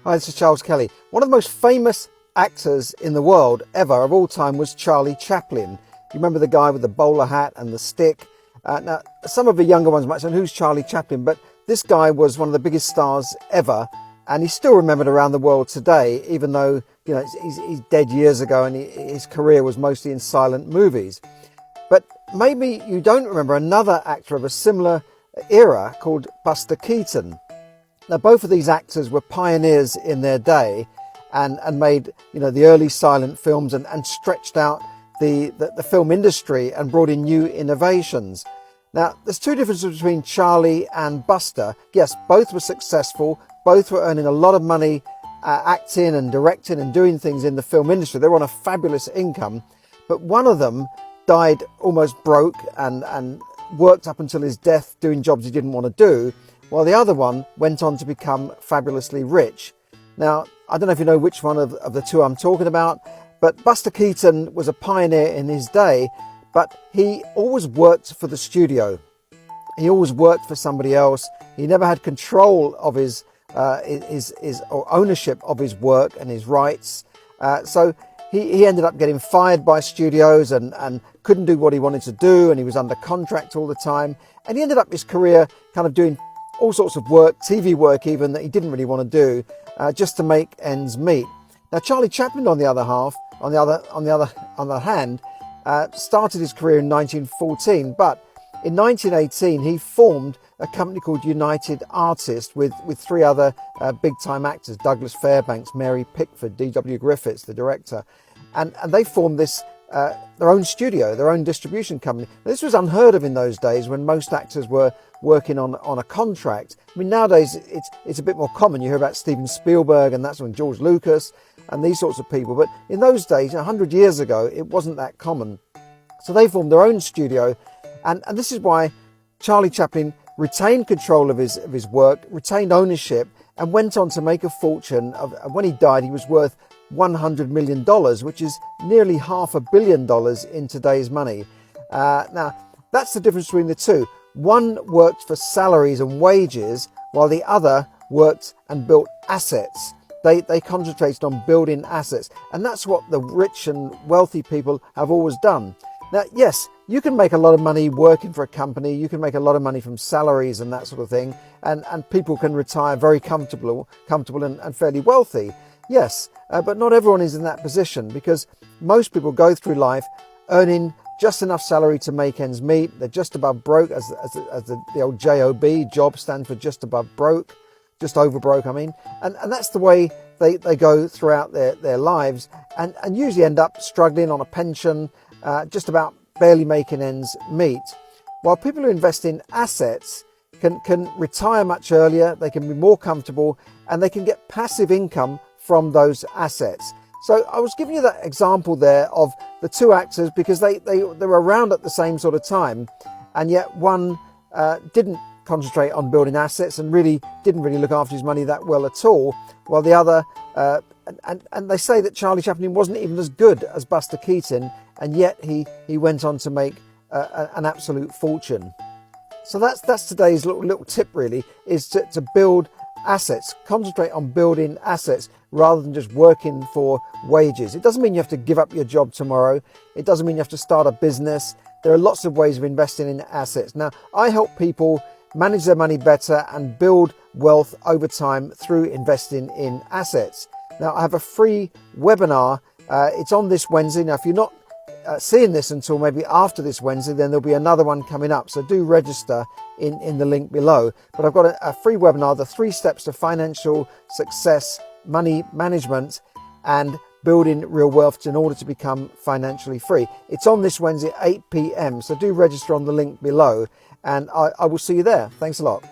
Hi, this is Charles Kelly. One of the most famous actors in the world ever of all time was Charlie Chaplin. You remember the guy with the bowler hat and the stick? Now, some of the younger ones might say, who's Charlie Chaplin? But this guy was one of the biggest stars ever, and he's still remembered around the world today, even though he's dead years ago and his career was mostly in silent movies. But maybe you don't remember another actor of a similar era called Buster Keaton. Now, both of these actors were pioneers in their day and made the early silent films and stretched out the film industry and brought in new innovations. Now, there's two differences between Charlie and Buster. Yes, both were successful. Both were earning a lot of money acting and directing and doing things in the film industry. They were on a fabulous income. But one of them died almost broke and worked up until his death doing jobs he didn't want to do, while the other one went on to become fabulously rich. Now, I don't know if you know which one of the two I'm talking about, but Buster Keaton was a pioneer in his day, but he always worked for the studio. He always worked for somebody else. He never had control of his or ownership of his work and his rights. So he ended up getting fired by studios and couldn't do what he wanted to do, and he was under contract all the time. And he ended up his career kind of doing all sorts of work, TV work even, that he didn't really want to do, just to make ends meet. Now, Charlie Chaplin, on the other hand, started his career in 1914, but in 1918 he formed a company called United Artists with three other big-time actors: Douglas Fairbanks, Mary Pickford, D.W. Griffiths, the director, and they formed this their own studio, their own distribution company. Now, this was unheard of in those days when most actors were working on a contract. I mean, nowadays it's a bit more common. You hear about Steven Spielberg, and that's when George Lucas and these sorts of people. But in those days, 100 years ago, it wasn't that common. So they formed their own studio, and this is why Charlie Chaplin retained control of his work, retained ownership, and went on to make a fortune. When he died, he was worth $100 million, which is nearly $500 million in today's money. Now, that's the difference between the two. One worked for salaries and wages, while the other worked and built assets. They concentrated on building assets, and that's what the rich and wealthy people have always done. Now, yes, you can make a lot of money working for a company. You can make a lot of money from salaries and that sort of thing, and people can retire very comfortable and fairly wealthy. Yes, but not everyone is in that position, because most people go through life earning just enough salary to make ends meet. They're just above broke, as the old JOB, job stands for just above broke, just over broke, I mean. And that's the way they go throughout their lives, and usually end up struggling on a pension, just about barely making ends meet. While people who invest in assets can retire much earlier, they can be more comfortable, and they can get passive income from those assets. So I was giving you that example there of the two actors because they were around at the same sort of time, and yet one didn't concentrate on building assets and didn't really look after his money that well at all, while the other and they say that Charlie Chaplin wasn't even as good as Buster Keaton, and yet he went on to make an absolute fortune. So that's today's little tip, really, is to build assets. Concentrate on building assets rather than just working for wages. It doesn't mean you have to give up your job tomorrow. It doesn't mean you have to start a business. There are lots of ways of investing in assets. Now, I help people manage their money better and build wealth over time through investing in assets. Now, I have a free webinar. It's on this Wednesday. Now, if you're not seeing this until maybe after this Wednesday, then there'll be another one coming up. So do register in the link below. But I've got a free webinar, the 3 steps to financial success, money management, and building real wealth in order to become financially free. It's on this Wednesday at 8 p.m. So do register on the link below, and I will see you there. Thanks a lot.